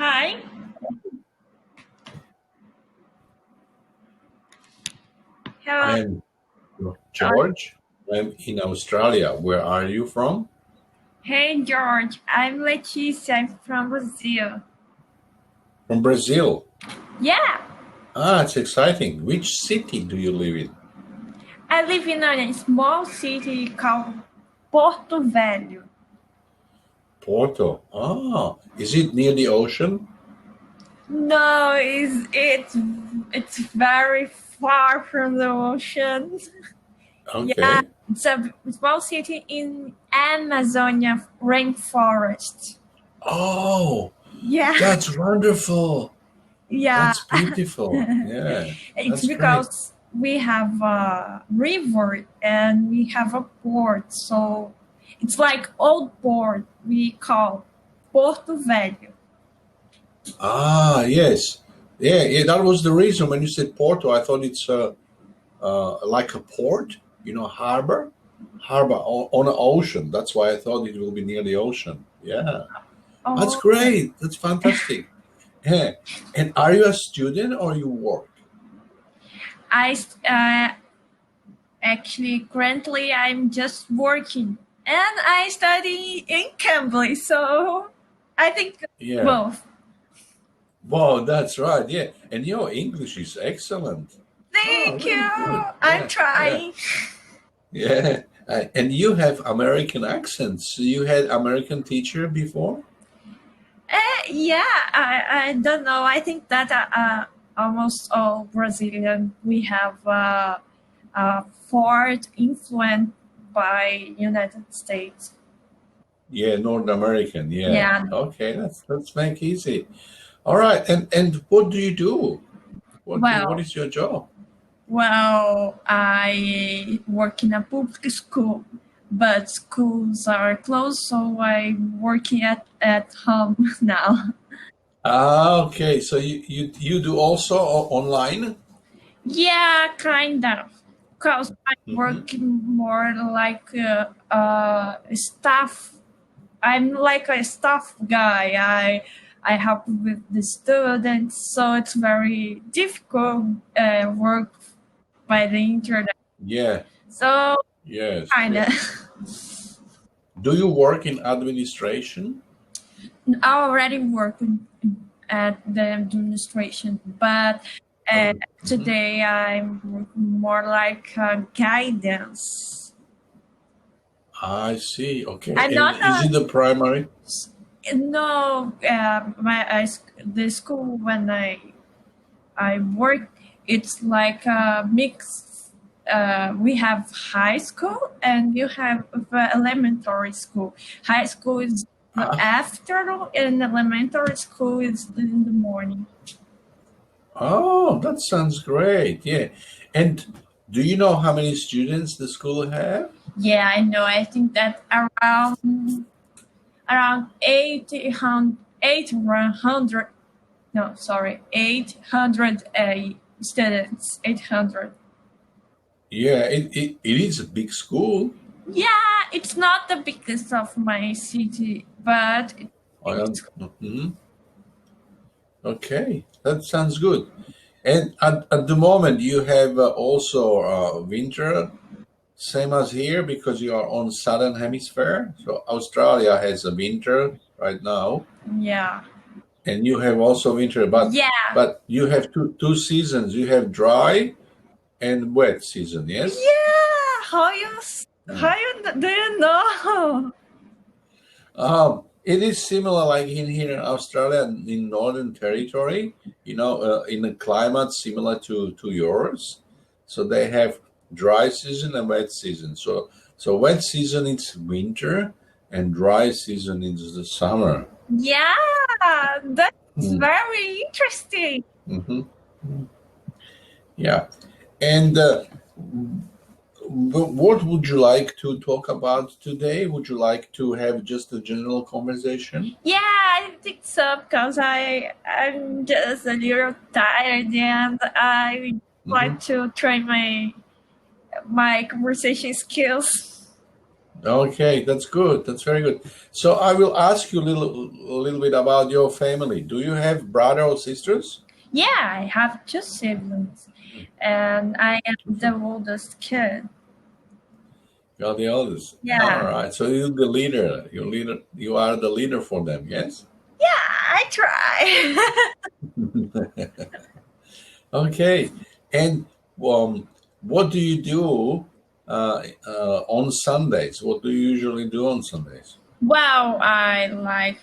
Hi. I Hello. am George. I'm in Australia. Where are you from? Hey, George. I'm Leticia. I'm from Brazil. From Brazil. Yeah, It's exciting. Which city do you live in? I live in a small city called Porto Velho. Porto. Is it near the ocean? No, it's very far from the ocean. Yeah, Okay. it's a small city in Amazonia rainforest. Oh, Yeah, that's wonderful. yeah. That's beautiful. Yeah, It's that's great. because we have a river and we have a port, so it's like old port we call Porto Velho. Yes. Yeah, that was the reason when you said Porto, I thought it's like a port, harbor on the ocean. That's why I thought it will be near the ocean. Yeah, that's Oh, great. That's fantastic. Yeah. And are you a student or you work? I actually currently I'm just working and I study in Cambly, so I think Yeah. both. Wow, that's right. Yeah. And your English is excellent. Oh, Thank really you. good. I'm Yeah. Yeah. trying. Yeah. And you have American accents. You had American teacher before? Yeah, I don't know. I think that almost all Brazilian we have Ford influenced by United States. Yeah, North American. Yeah. Yeah. Okay, let's make easy. All right. And what do you do? What Well, is your job? I work in a public school, but schools are closed, so I'm working at home now. Okay. So you do also online? Yeah, kind of. Because I Hmm. work more like staff. I'm like a staff guy. I help with the students, so it's very difficult work by the internet. Yeah. So Yes. kind of. Yes. Do you work in administration? I already work at the administration, but uh, Mhm. today I'm working more like guidance. I see. Okay. I'm And not is it the primary? no, the school when I work, it's like a mix. We have high school and you have the elementary school. High school is the Ah, afternoon and elementary school is in the morning. oh, that sounds great. Yeah. And do you know how many students the school have? Yeah, I know. I think that around 800 no, sorry, 800 students. 800. Yeah, it is a big school. Yeah, it's not the biggest of my city, but I it's don't. Mhm. Okay, that sounds good. And at the moment, you have also winter, same as here, because you are on southern hemisphere. So Australia has a winter right now, yeah. and you have also winter, Yeah. but you have two seasons. You have dry and wet season. Yes. Yeah. Mm. How you do you know? It is similar like in here in Australia, in Northern Territory, in a climate similar to yours. So they have dry season and wet season. So wet season is winter and dry season is the summer. Yeah, that's Mm. very interesting. Hmm. Yeah. And what would you like to talk about today? Would you like to have just a general conversation? Yeah, I think so because I'm just a little tired and I Hmm. like to try my conversation skills. Okay, that's good. That's very good. So I will ask you a little bit about your family. Do you have brother or sisters? Yeah, I have two siblings, and I am the oldest kid. You're the eldest. All Yeah, right. So you're the leader. You're leader. You are the leader for them. Yes. yeah, I try. Okay. And what do you do on Sundays? What do you usually do on Sundays? Wow, I like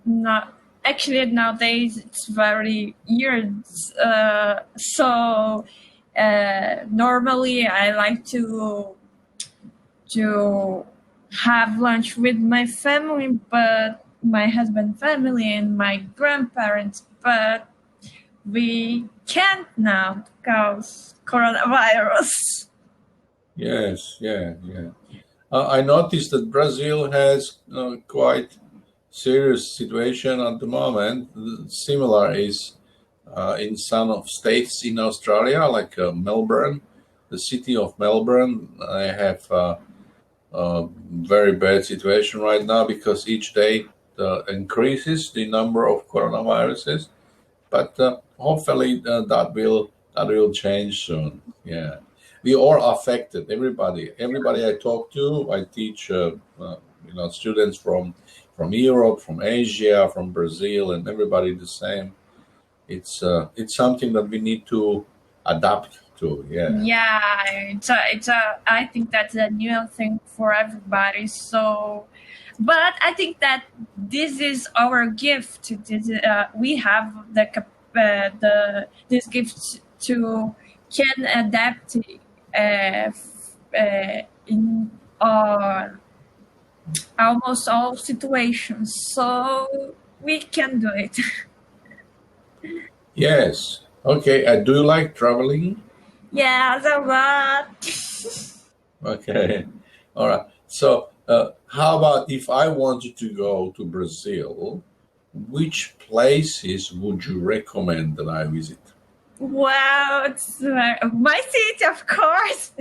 not actually nowadays it's very weird. So normally I like to have lunch with my family, but my husband family and my grandparents, but we can't now because coronavirus. Yes. Yeah. Yeah. I noticed that Brazil has quite serious situation at the moment. Similar is in some of states in Australia, like Melbourne, the city of Melbourne. I have a very bad situation right now because each day increases the number of coronaviruses. But hopefully that will change soon. Yeah, we are affected. Everybody I talk to, I teach students from Europe, from Asia, from Brazil, and everybody the same. It's something that we need to adapt to. Yeah. Yeah, I think that's a new thing for everybody. So, but I think that this is our gift. We have this gift to can adapt in almost all situations. So we can do it. Yes. Okay. Do you like traveling? Yeah, a lot. Okay. All right. So, how about if I wanted to go to Brazil, which places would you recommend that I visit? Wow, it's my city, of course.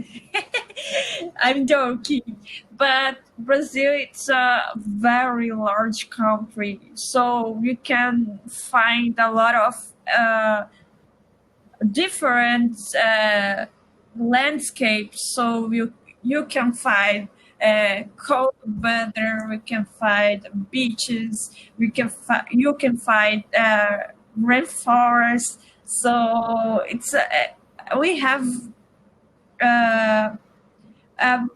I'm joking, but Brazil it's a very large country, so you can find a lot of different landscapes. So you can find cold weather. We can find beaches. You can find rainforests. So it's we have uh, um,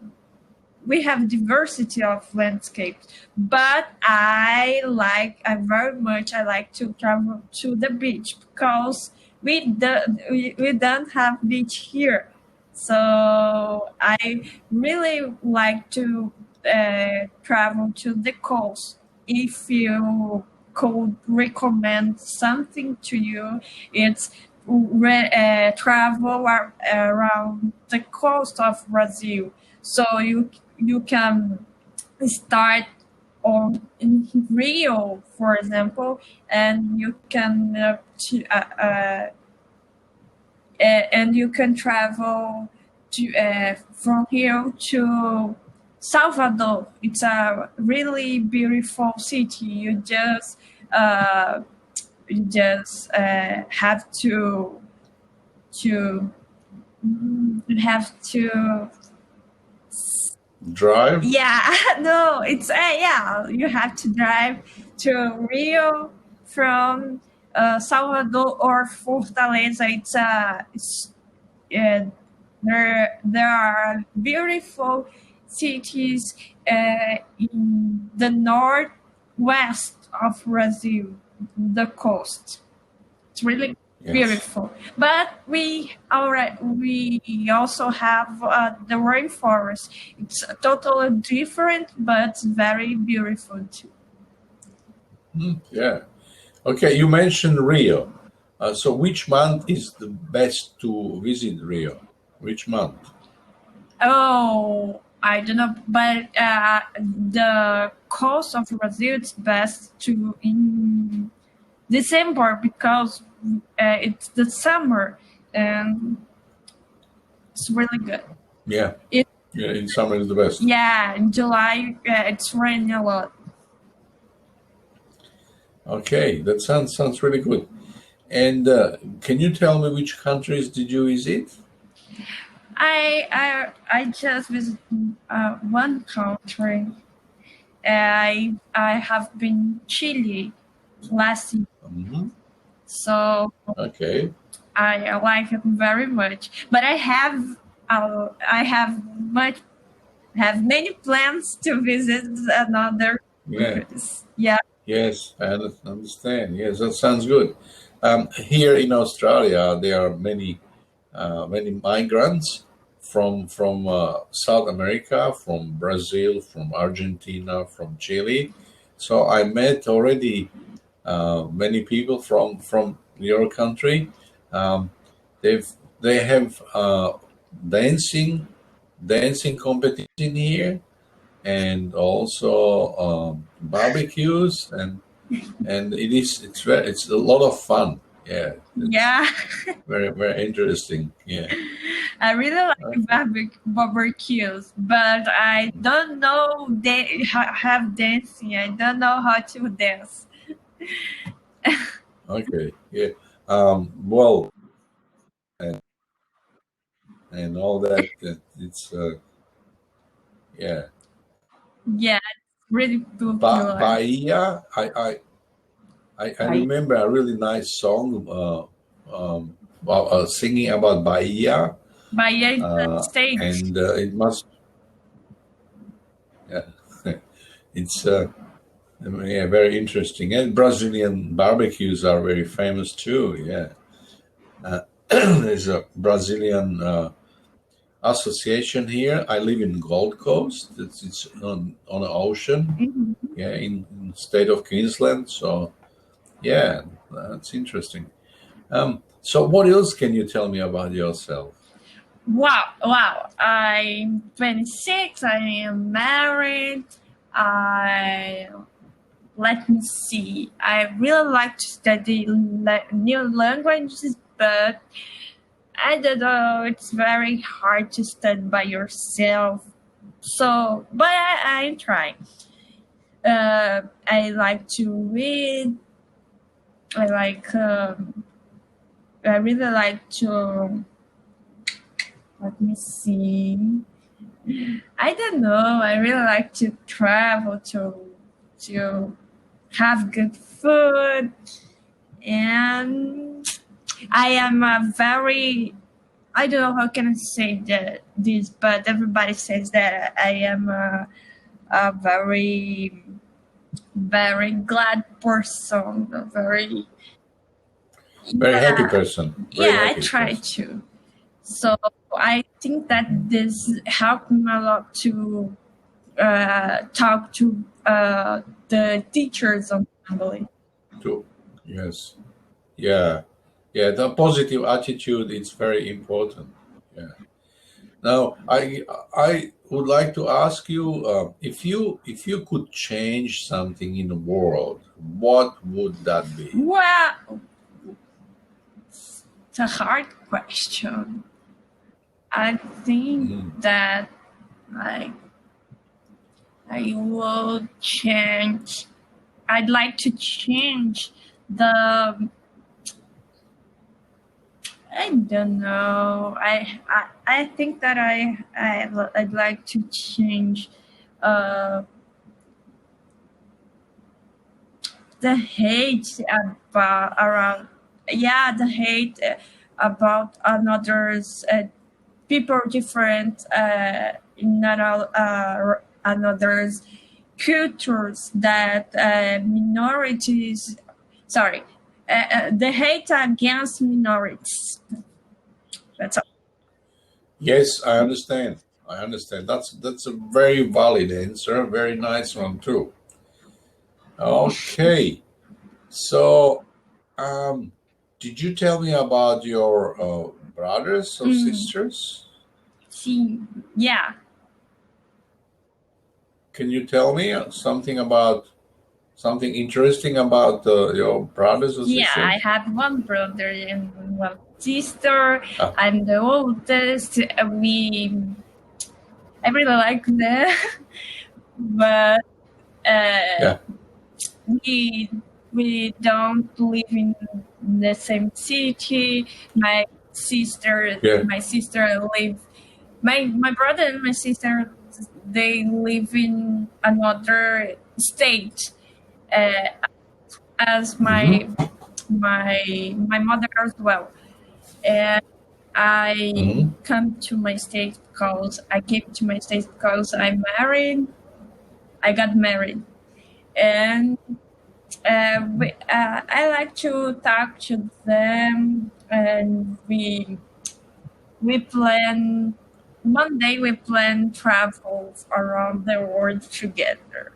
we have diversity of landscapes, but I very much I like to travel to the beach because we don't have beach here. So I really like to travel to the coast. If you could recommend something to you, it's travel around the coast of Brazil. So you can start on in Rio, for example, and you can travel to from here to Salvador. It's a really beautiful city. Uh, you just have to you have to Drive? yeah. No, it's yeah, you have to drive to Rio from Salvador or Fortaleza. Uh, there are beautiful cities in the northwest of Brazil, the coast. It's really Yes. beautiful. But we also have the rainforest. It's totally different, but very beautiful too. Yeah. Okay. You mentioned Rio. So, which month is the best to visit Rio? Which month? Oh, I don't know, but the coast of Brazil it's best to in December because it's the summer and it's really good. Yeah. Yeah, in summer is the best. Yeah, in July it's raining a lot. Okay, that sounds really good. And can you tell me which countries did you visit? I just visited one country. I have been Chile last year, Hmm. so Okay. I like it very much. But I have many plans to visit another Yeah. countries. Yeah, Yes, I understand. Yes, that sounds good. Here in Australia, there are many migrants from South America, from Brazil, from Argentina, from Chile. So I met already many people from your country. Um, they've they have dancing dancing competition here, and also barbecues, and it's a lot of fun. Yeah, it's yeah. very interesting. Yeah. I really like Okay. barbecues, but I don't know they have dancing. I don't know how to dance. Okay. Yeah. Well, and, and all that. It's yeah. Yeah, it's really popular. Bahia. I Right. remember a really nice song singing about Bahia, Bahia is a state. and it must. Yeah, it's yeah, very interesting. And Brazilian barbecues are very famous too. Yeah, there's a Brazilian association here. I live in Gold Coast. It's on the ocean. Mhm. Yeah, in state of Queensland. So yeah, that's interesting. So what else can you tell me about yourself? Wow. I'm 26. I am married. I Let me see. I really like to study new languages, but I don't know. It's very hard to study by yourself. So, but I'm trying. I like to read. I like. I really like to. Let me see. I don't know. I really like to travel to have good food, and I am a very. I don't know how can I say this, but everybody says that I am a very glad person. A very Very happy yeah, person. Very yeah. I happy try person. to. So I think that this helped me a lot to talk to the teachers of family. Too. Yes. Yeah. Yeah. The positive attitude is very important. Yeah. Now, I would like to ask you if you could change something in the world, what would that be? Well, it's a hard question. I think Mm. that like I will change. I'd like to change the. I don't know. I think that I'd like to change uh, the hate about around. Yeah, the hate about another's people different in another's cultures that minorities. Sorry, the hate against minorities. That's all. Yes, I understand. I understand. That's a very valid answer. Very nice one too. Okay. So, did you tell me about your brothers or Mm, sisters? see, yeah, Can you tell me something interesting about your brothers or yeah. I sisters? have one brother and one sister. Ah, I'm the oldest. We I really like them, but uh, Yeah. we we don't live in the same city. Yeah. My sister live my brother and my sister, they live in another state, uh, as Mm-hmm. my mother as well. And I Mm-hmm. come to my state because I came to my state because I got married. And I like to talk to them, and we plan one day we plan travels around the world together.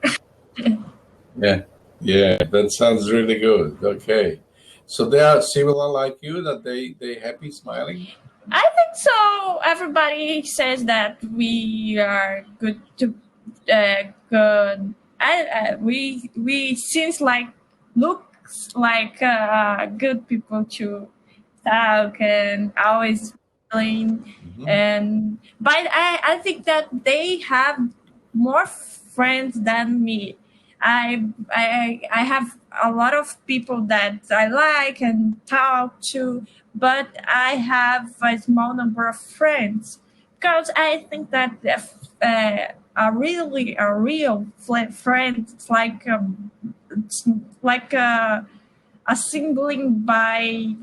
Yeah. Yeah. That sounds really good. Okay. So they are similar like you, that they happy smiling. I think so. Everybody says that we are good. We seems like looks like good people to talk and always smiling. Mm-hmm. And but I think that they have more friends than me. I have a lot of people that I like and talk to, but I have a small number of friends because I think that a real friend, it's like a sibling by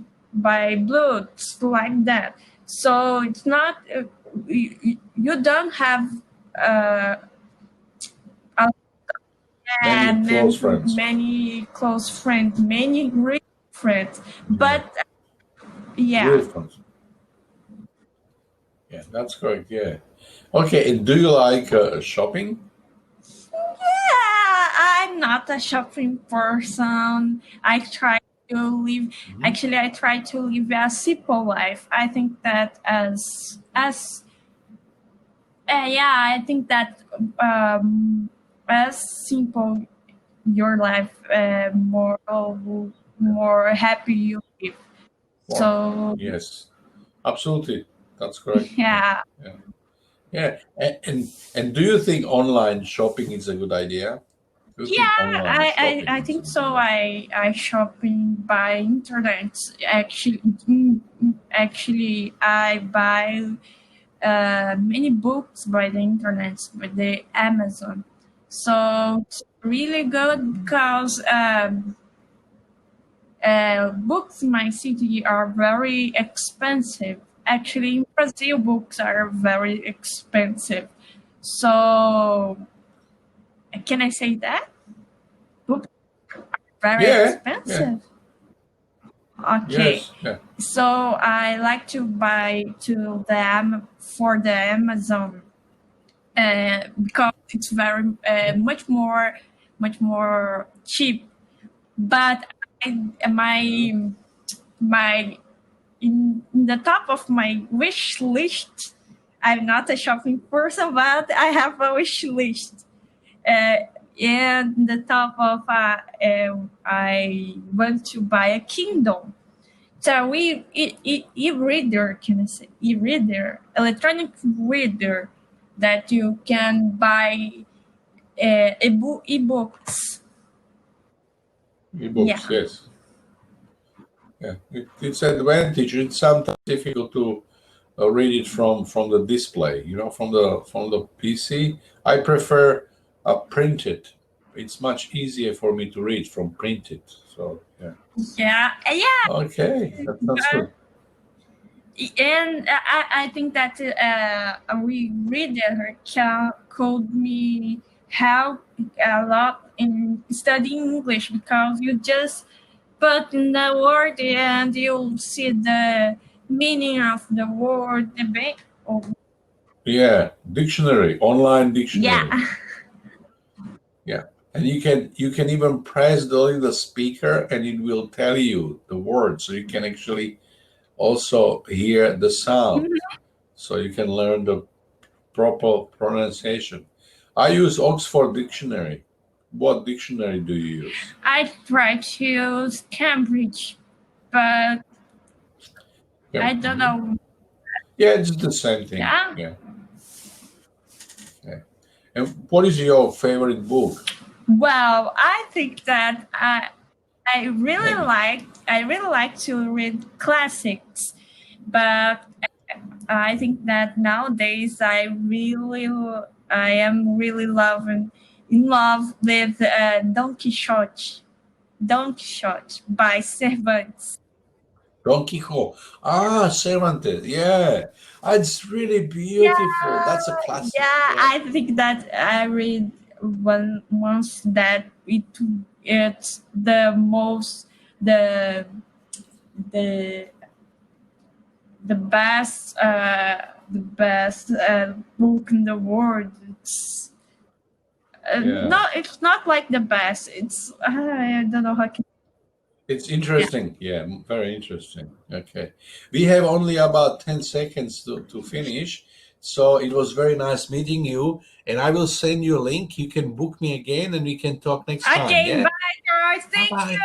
blood, like that. So it's not you don't have uh, a Many close friends. many close friends, many real friends, Yeah. but Real yeah. friends. Yeah, that's correct. Yeah. Okay. And do you like shopping? Yeah, I'm not a shopping person. I try to live. Mm-hmm. Actually, I try to live a simple life. I think that as yeah, I think that as simple your life, more happy you live. Or So yes, absolutely. That's correct. Yeah. yeah, Yeah. Yeah. And do you think online shopping is a good idea? Do you think yeah, online shopping I is a think good so. idea? I shopping by internet. Actually, actually, I buy many books by the internet, by the Amazon. So it's really good because books in my city are very expensive. Actually, in Brazil, books are very expensive. So can I say that? Books are very Yeah. Yeah. expensive. Okay. Yes. Yeah. So I like to buy to the for the Amazon because it's very much more cheap. But my my in the top of my wish list, I'm not a shopping person, but I have a wish list. Uh, and the top of I want to buy a Kindle. So e-reader, can I say e-reader, electronic reader that you can buy e-books. E-books. Yeah. Yes. Yeah. It's advantage. It's sometimes difficult to read it from the display. From the PC. I prefer printed. It's much easier for me to read from printed. So yeah. Yeah, yeah, Okay, that's but good. and I think that we reader could me help a lot in studying English because you just put in the word and you'll see the meaning of the word. Oh, Yeah, dictionary, online yeah, dictionary. Yeah, and you can even press the little speaker, and it will tell you the word, so you can actually also hear the sound, so you can learn the proper pronunciation. I use Oxford Dictionary. What dictionary do you use? I tried to use Cambridge, but Yeah, I don't know. yeah, it's the same thing. Yeah, Yeah, And what is your favorite book? Well, I think that Maybe. I really like to read classics, but I think that nowadays I am really in love with Don Quixote by Cervantes. Don Quixote. Ah, Cervantes. Yeah. Ah, it's really Yeah, beautiful. That's a classic. yeah. Yeah. I think that I read one once that it's the the the best book in the world. Yeah. It's not like the best. It's I don't know how can. It's Yeah. interesting. Yeah, very interesting. Okay. We have only about 10 seconds to finish. So it was very nice meeting you. And I will send you a link. You can book me again and we can talk next time. Okay, Yeah. bye, guys. Bye Thank bye. you.